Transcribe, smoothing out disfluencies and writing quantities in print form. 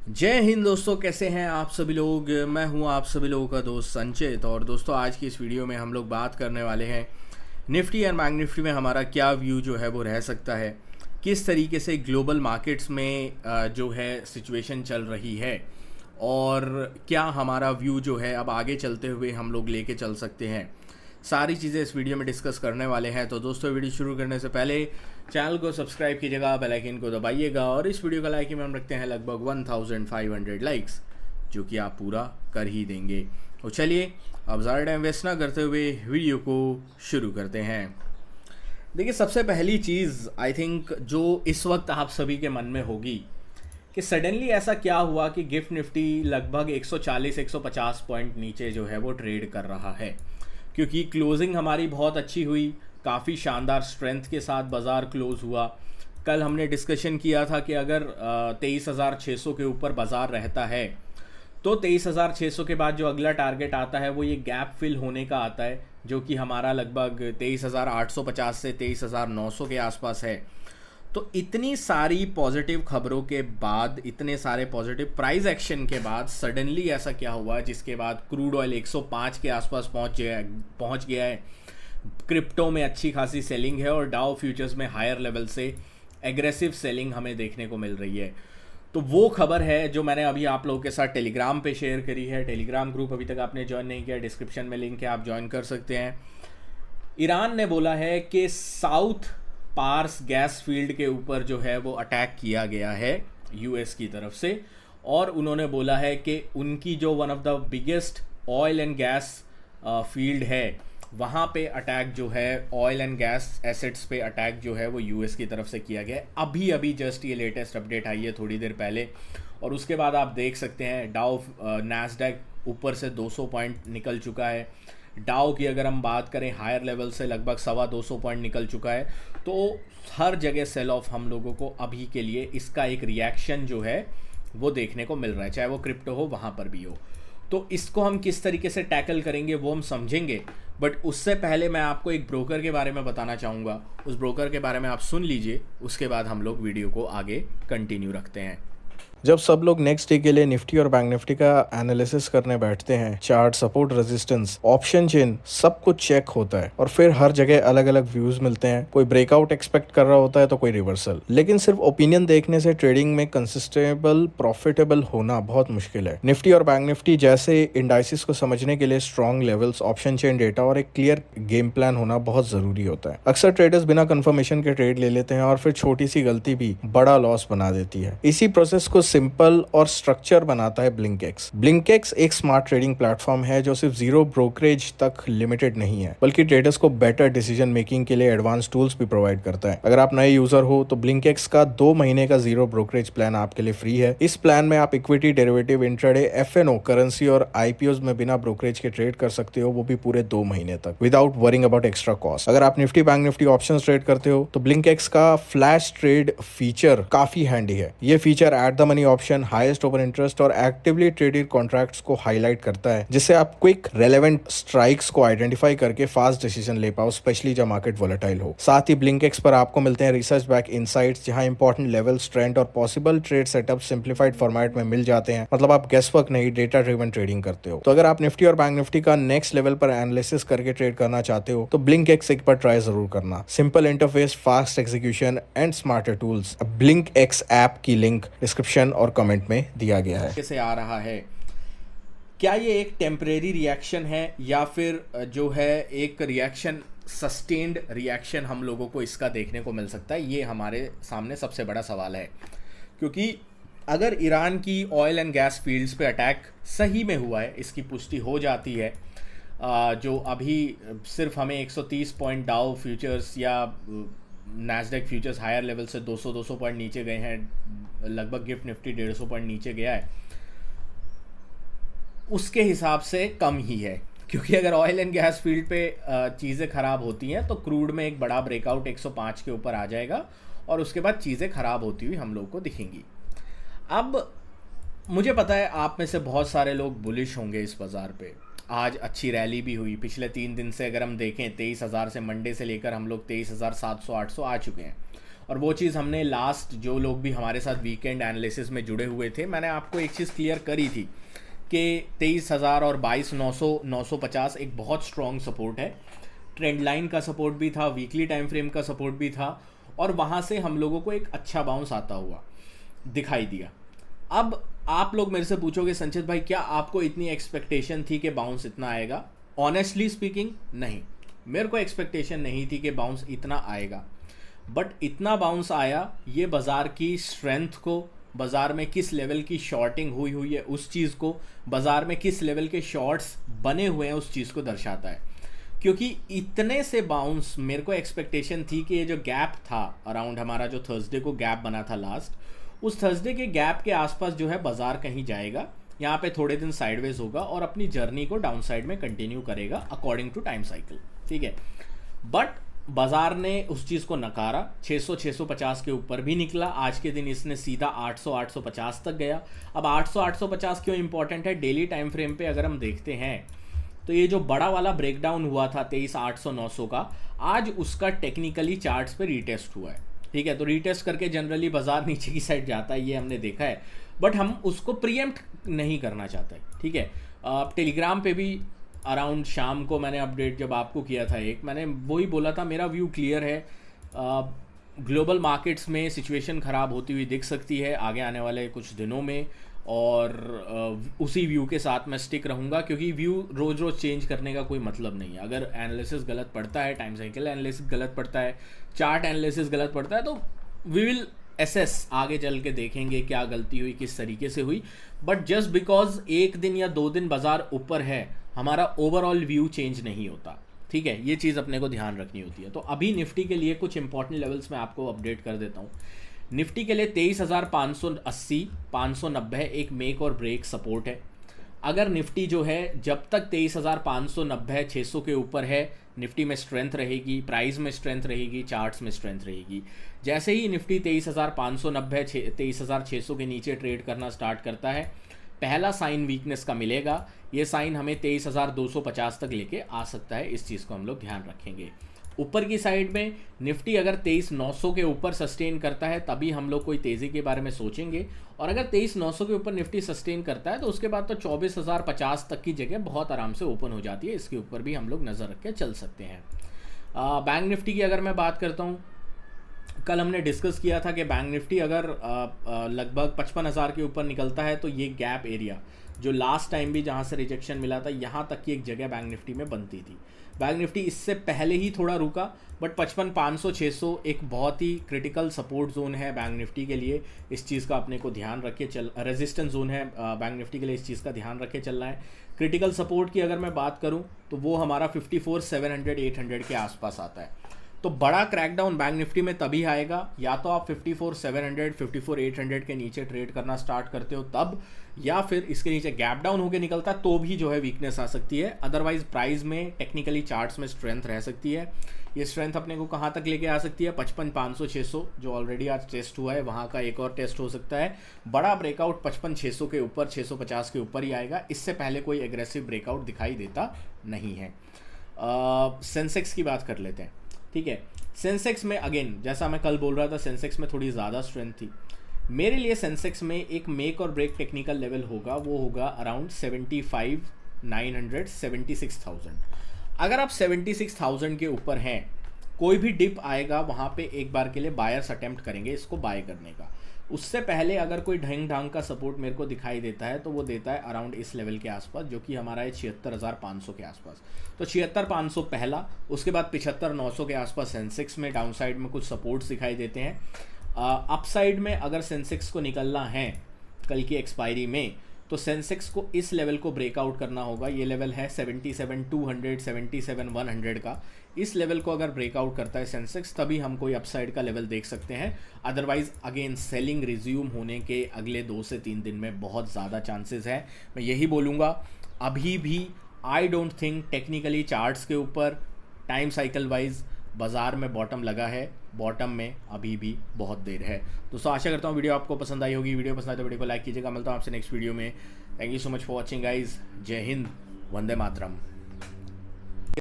जय हिंद दोस्तों, कैसे हैं आप सभी लोग। मैं हूं आप सभी लोगों का दोस्त संचित। और दोस्तों, आज की इस वीडियो में हम लोग बात करने वाले हैं निफ्टी एंड बैंक निफ्टी में हमारा क्या व्यू जो है वो रह सकता है, किस तरीके से ग्लोबल मार्केट्स में जो है सिचुएशन चल रही है, और क्या हमारा व्यू जो है अब आगे चलते हुए हम लोग लेके चल सकते हैं। सारी चीज़ें इस वीडियो में डिस्कस करने वाले हैं। तो दोस्तों, वीडियो शुरू करने से पहले चैनल को सब्सक्राइब कीजिएगा, बेल आइकन को दबाइएगा, और इस वीडियो का लाइक में हम रखते हैं लगभग 1500 लाइक्स, जो कि आप पूरा कर ही देंगे। तो चलिए, अब ज़्यादा टाइम वेस्ट ना करते हुए वीडियो को शुरू करते हैं। देखिए, सबसे पहली चीज़ आई थिंक जो इस वक्त आप सभी के मन में होगी कि सडनली ऐसा क्या हुआ कि गिफ्ट निफ्टी लगभग 140-150 पॉइंट नीचे जो है वो ट्रेड कर रहा है। क्योंकि क्लोजिंग हमारी बहुत अच्छी हुई, काफ़ी शानदार स्ट्रेंथ के साथ बाज़ार क्लोज हुआ। कल हमने डिस्कशन किया था कि अगर 23,600 के ऊपर बाज़ार रहता है तो 23,600 के बाद जो अगला टारगेट आता है वो ये गैप फिल होने का आता है, जो कि हमारा लगभग 23,850 से 23,900 के आसपास है। तो इतनी सारी पॉजिटिव खबरों के बाद, इतने सारे पॉजिटिव प्राइस एक्शन के बाद सडनली ऐसा क्या हुआ जिसके बाद क्रूड ऑयल 105 के आसपास पहुंच गया है। क्रिप्टो में अच्छी खासी सेलिंग है और डाउ फ्यूचर्स में हायर लेवल से एग्रेसिव सेलिंग हमें देखने को मिल रही है। तो वो खबर है जो मैंने अभी आप लोगों के साथ टेलीग्राम पे शेयर करी है। टेलीग्राम ग्रुप अभी तक आपने ज्वाइन नहीं किया, डिस्क्रिप्शन में लिंक है, आप ज्वाइन कर सकते हैं। ईरान ने बोला है कि साउथ पार्स गैस फील्ड के ऊपर जो है वो अटैक किया गया है यूएस की तरफ से, और उन्होंने बोला है कि उनकी जो one of the biggest oil and gas field है वहाँ पे अटैक जो है, ऑयल एंड गैस एसेट्स पे अटैक जो है वो यूएस की तरफ से किया गया है। अभी अभी जस्ट ये लेटेस्ट अपडेट आई है थोड़ी देर पहले, और उसके बाद आप देख सकते हैं डाउ नैस्डैक ऊपर से 200 पॉइंट निकल चुका है। डाउ की अगर हम बात करें हायर लेवल से लगभग 225 पॉइंट निकल चुका है। तो हर जगह सेल ऑफ हम लोगों को अभी के लिए इसका एक रिएक्शन जो है वो देखने को मिल रहा है, चाहे वो क्रिप्टो हो वहाँ पर भी हो। तो इसको हम किस तरीके से टैकल करेंगे वो हम समझेंगे, बट उससे पहले मैं आपको एक ब्रोकर के बारे में बताना चाहूँगा। उस ब्रोकर के बारे में आप सुन लीजिए, उसके बाद हम लोग वीडियो को आगे कंटिन्यू रखते हैं। जब सब लोग नेक्स्ट डे के लिए निफ्टी और बैंक निफ्टी का एनालिसिस करने बैठते हैं, chart, support, resistance, option chain, सब कुछ चेक होता है और फिर हर जगह अलग अलग व्यूज मिलते हैं। कोई ब्रेकआउट एक्सपेक्ट कर रहा होता है तो कोई रिवर्सल। लेकिन सिर्फ ओपिनियन देखने से ट्रेडिंग में कंसिस्टेबल प्रॉफिटेबल होना बहुत मुश्किल है। निफ्टी और बैंक निफ्टी जैसे इंडाइसिस को समझने के लिए strong levels, option chain data और एक क्लियर गेम प्लान होना बहुत जरूरी होता है। अक्सर ट्रेडर्स बिना कंफर्मेशन के ट्रेड ले लेते हैं और फिर छोटी सी गलती भी बड़ा लॉस बना देती है। इसी प्रोसेस को सिंपल और स्ट्रक्चर बनाता है ब्लिंकएक्स। ब्लिंकएक्स एक स्मार्ट ट्रेडिंग प्लेटफॉर्म है जो सिर्फ जीरो ब्रोकरेज तक लिमिटेड नहीं है, बल्कि ट्रेडर्स को बेटर डिसीजन मेकिंग के लिए एडवांस टूल्स भी प्रोवाइड करता है। अगर आप नए यूजर हो तो ब्लिंकएक्स का 2 महीने का जीरो ब्रोकरेज प्लान आपके लिए फ्री है। इस प्लान में आप equity, derivative, intraday, FNO, currency और आईपीओ में बिना ब्रोकरेज के ट्रेड कर सकते हो, वो भी पूरे 2 महीने तक, without worrying about extra cost. अगर आप Nifty, bank Nifty options trade करते हो तो ब्लिंकएक्स का फ्लैश ट्रेड फीचर काफी हैंडी है। ये feature at the money option, highest open interest और एक्टिवली ट्रेडेड कॉन्ट्रैक्ट्स को हाईलाइट करता है, जिससे आप क्विक रेलेवेंट स्ट्राइक्स को आइडेंटिफाई करके फास्ट डिसीजन ले पाओ, स्पेशली जब मार्केट वोलेटाइल हो। साथ ही ब्लिंकएक्स पर आपको मिलते हैं रिसर्च बैक इनसाइट्स, जहां इंपॉर्टेंट लेवल्स, ट्रेंड और possible trade setup simplified format में मिल जाते हैं। मतलब आप गेस वर्क नहीं, डेटा ड्रिवन ट्रेडिंग करते हो। तो अगर आप निफ्टी और बैंक निफ्टी का नेक्स्ट लेवल पर एनालिसिस करके ट्रेड करना चाहते हो तो ब्लिंकएक्स एक बार ट्राई जरूर करना। Simple interface, fast execution and smarter tools. Blinkx app की लिंक डिस्क्रिप्शन और कमेंट में दिया गया है। कैसे आ रहा है, क्या ये एक टेम्परेरी रिएक्शन है या फिर जो है एक रिएक्शन, सस्टेन्ड रिएक्शन हम लोगों को इसका देखने को मिल सकता है? ये हमारे सामने सबसे बड़ा सवाल है। क्योंकि अगर ईरान की ऑयल एंड गैस फील्ड्स पे अटैक सही में हुआ है, इसकी पुष्टि हो जाती है, जो अभी सिर्फ हमें 130 पॉइंट डाउ फ्यूचर्स या नैस्डैक फ्यूचर्स हायर लेवल से 200 पॉइंट नीचे गए हैं, लगभग गिफ्ट निफ्टी 150 पॉइंट नीचे गया है, उसके हिसाब से कम ही है। क्योंकि अगर ऑयल एंड गैस फील्ड पे चीज़ें ख़राब होती हैं तो क्रूड में एक बड़ा ब्रेकआउट 105 के ऊपर आ जाएगा और उसके बाद चीज़ें ख़राब होती हुई हम लोग को दिखेंगी। अब मुझे पता है आप में से बहुत सारे लोग बुलिश होंगे इस बाज़ार पे। आज अच्छी रैली भी हुई। पिछले 3 दिन से अगर हम देखें 23,000 से मंडे से लेकर हम लोग 23,700 800 आ चुके हैं, और वो चीज़ हमने लास्ट जो लोग भी हमारे साथ वीकेंड एनालिसिस में जुड़े हुए थे, मैंने आपको एक चीज़ क्लियर करी थी कि 23,000 और 22,900 950 एक बहुत स्ट्रॉन्ग सपोर्ट है। ट्रेंड लाइन का सपोर्ट भी था, वीकली टाइम फ्रेम का सपोर्ट भी था, और वहाँ से हम लोगों को एक अच्छा बाउंस आता हुआ दिखाई दिया। अब आप लोग मेरे से पूछोगे संचित भाई क्या आपको इतनी एक्सपेक्टेशन थी कि बाउंस इतना आएगा? ऑनेस्टली स्पीकिंग नहीं, मेरे को एक्सपेक्टेशन नहीं थी कि बाउंस इतना आएगा, बट इतना बाउंस आया। ये बाज़ार की स्ट्रेंथ को, बाज़ार में किस लेवल की शॉर्टिंग हुई है उस चीज़ को, बाज़ार में किस लेवल के शॉर्ट्स बने हुए हैं उस चीज़ को दर्शाता है। क्योंकि इतने से बाउंस मेरे को एक्सपेक्टेशन थी कि ये जो गैप था अराउंड हमारा, जो थर्सडे को गैप बना था लास्ट, उस थर्सडे के गैप के आसपास जो है बाज़ार कहीं जाएगा, यहाँ पे थोड़े दिन साइडवेज होगा और अपनी जर्नी को डाउन साइड में कंटिन्यू करेगा अकॉर्डिंग टू टाइम साइकिल, ठीक है। बट बाजार ने उस चीज़ को नकारा, 600-650 के ऊपर भी निकला। आज के दिन इसने सीधा 800-850 तक गया। अब 800-850 क्यों इंपॉर्टेंट है? डेली टाइम फ्रेम पे अगर हम देखते हैं तो ये जो बड़ा वाला ब्रेकडाउन हुआ था 23,800-900 का, आज उसका टेक्निकली चार्ट्स पे रीटेस्ट हुआ है, ठीक है। तो रीटेस्ट करके जनरली बाजार नीचे की साइड जाता है, ये हमने देखा है, बट हम उसको प्रीएम्प्ट नहीं करना चाहते, ठीक है। टेलीग्राम पे भी अराउंड शाम को मैंने अपडेट जब आपको किया था एक, मैंने वही बोला था, मेरा व्यू क्लियर है। ग्लोबल मार्केट्स में सिचुएशन ख़राब होती हुई दिख सकती है आगे आने वाले कुछ दिनों में, और उसी व्यू के साथ मैं स्टिक रहूँगा, क्योंकि व्यू रोज़ रोज़ चेंज करने का कोई मतलब नहीं है। अगर एनालिसिस गलत पड़ता है, टाइम साइकिल एनालिसिस गलत पड़ता है, चार्ट एनालिसिस गलत पड़ता है, तो वी विल एसेस, आगे चल के देखेंगे क्या गलती हुई, किस तरीके से हुई। बट जस्ट बिकॉज एक दिन या 2 दिन बाजार ऊपर है, हमारा ओवरऑल व्यू चेंज नहीं होता, ठीक है। ये चीज़ अपने को ध्यान रखनी होती है। तो अभी निफ्टी के लिए कुछ इंपॉर्टेंट लेवल्स मैं आपको अपडेट कर देता हूँ। निफ्टी के लिए 23,580 590 एक मेक और ब्रेक सपोर्ट है। अगर निफ्टी जो है जब तक 23,590 600 के ऊपर है, निफ्टी में स्ट्रेंथ रहेगी, प्राइस में स्ट्रेंथ रहेगी, चार्ट्स में स्ट्रेंथ रहेगी। जैसे ही निफ्टी 23,590 23,600 के नीचे ट्रेड करना स्टार्ट करता है, पहला साइन वीकनेस का मिलेगा। ये साइन हमें 23,250 तक लेके आ सकता है, इस चीज़ को हम लोग ध्यान रखेंगे। ऊपर की साइड में निफ्टी अगर 23,900 के ऊपर सस्टेन करता है तभी हम लोग कोई तेज़ी के बारे में सोचेंगे, और अगर 23,900 के ऊपर निफ्टी सस्टेन करता है तो उसके बाद तो 24,050 तक की जगह बहुत आराम से ओपन हो जाती है। इसके ऊपर भी हम लोग नज़र रख के चल सकते हैं। बैंक निफ्टी की अगर मैं बात करता हूँ, कल हमने डिस्कस किया था कि बैंक निफ्टी अगर लगभग 55,000 के ऊपर निकलता है तो ये गैप एरिया जो लास्ट टाइम भी जहाँ से रिजेक्शन मिला था, यहाँ तक की एक जगह बैंक निफ्टी में बनती थी। बैंक निफ्टी इससे पहले ही थोड़ा रुका, बट 55,500-600 एक बहुत ही क्रिटिकल सपोर्ट जोन है बैंक निफ्टी के लिए। इस चीज़ का अपने को ध्यान रख के रेजिस्टेंस जोन है बैंक निफ्टी के लिए, इस चीज़ का ध्यान रख के चलना है। क्रिटिकल सपोर्ट की अगर मैं बात करूँ तो वो हमारा 54,700-800 के आसपास आता है। तो बड़ा क्रैकडाउन बैंक निफ्टी में तभी आएगा या तो आप 54,700 54,800 के नीचे ट्रेड करना स्टार्ट करते हो तब, या फिर इसके नीचे गैप डाउन होकर निकलता है तो भी जो है वीकनेस आ सकती है। अदरवाइज प्राइस में टेक्निकली चार्ट्स में स्ट्रेंथ रह सकती है। ये स्ट्रेंथ अपने को कहाँ तक लेके आ सकती है? 55,500-600 जो ऑलरेडी आज टेस्ट हुआ है, वहाँ का एक और टेस्ट हो सकता है। बड़ा ब्रेकआउट 55,600 के ऊपर, 650 के ऊपर ही आएगा। इससे पहले कोई एग्रेसिव ब्रेकआउट दिखाई देता नहीं है। सेंसेक्स की बात कर लेते हैं, ठीक है। सेंसेक्स में अगेन जैसा मैं कल बोल रहा था, सेंसेक्स में थोड़ी ज़्यादा स्ट्रेंथ थी। मेरे लिए सेंसेक्स में एक मेक और ब्रेक टेक्निकल लेवल होगा, वो होगा अराउंड 75,900 76,000। अगर आप 76,000 के ऊपर हैं, कोई भी डिप आएगा वहाँ पे एक बार के लिए बायर्स अटेम्प्ट करेंगे इसको बाय करने का। उससे पहले अगर कोई ढंग ढंग का सपोर्ट मेरे को दिखाई देता है तो वो देता है अराउंड इस लेवल के आसपास, जो कि हमारा है 76,500 के आसपास। तो 76,500 पहला, उसके बाद 75,900 के आसपास सेंसेक्स में डाउन साइड में कुछ सपोर्ट्स दिखाई देते हैं। अपसाइड में अगर सेंसेक्स को निकलना है कल की एक्सपायरी में, तो सेंसेक्स को इस लेवल को ब्रेकआउट करना होगा। ये लेवल है 77,200 77,100 का। इस लेवल को अगर ब्रेकआउट करता है सेंसेक्स तभी हम कोई अपसाइड का लेवल देख सकते हैं। अदरवाइज अगेन सेलिंग रिज्यूम होने के अगले 2 से 3 दिन में बहुत ज़्यादा चांसेस है। मैं यही बोलूँगा, अभी भी I don't think technically charts के ऊपर टाइम साइकिल वाइज बाजार में बॉटम लगा है। बॉटम में अभी भी बहुत देर है। दोस्तों आशा करता हूँ वीडियो आपको पसंद आई होगी। वीडियो पसंद आए तो वीडियो को लाइक कीजिएगा। मिलता हूँ आपसे नेक्स्ट वीडियो में। Thank you so much for watching guys. जय हिंद, वंदे मातरम।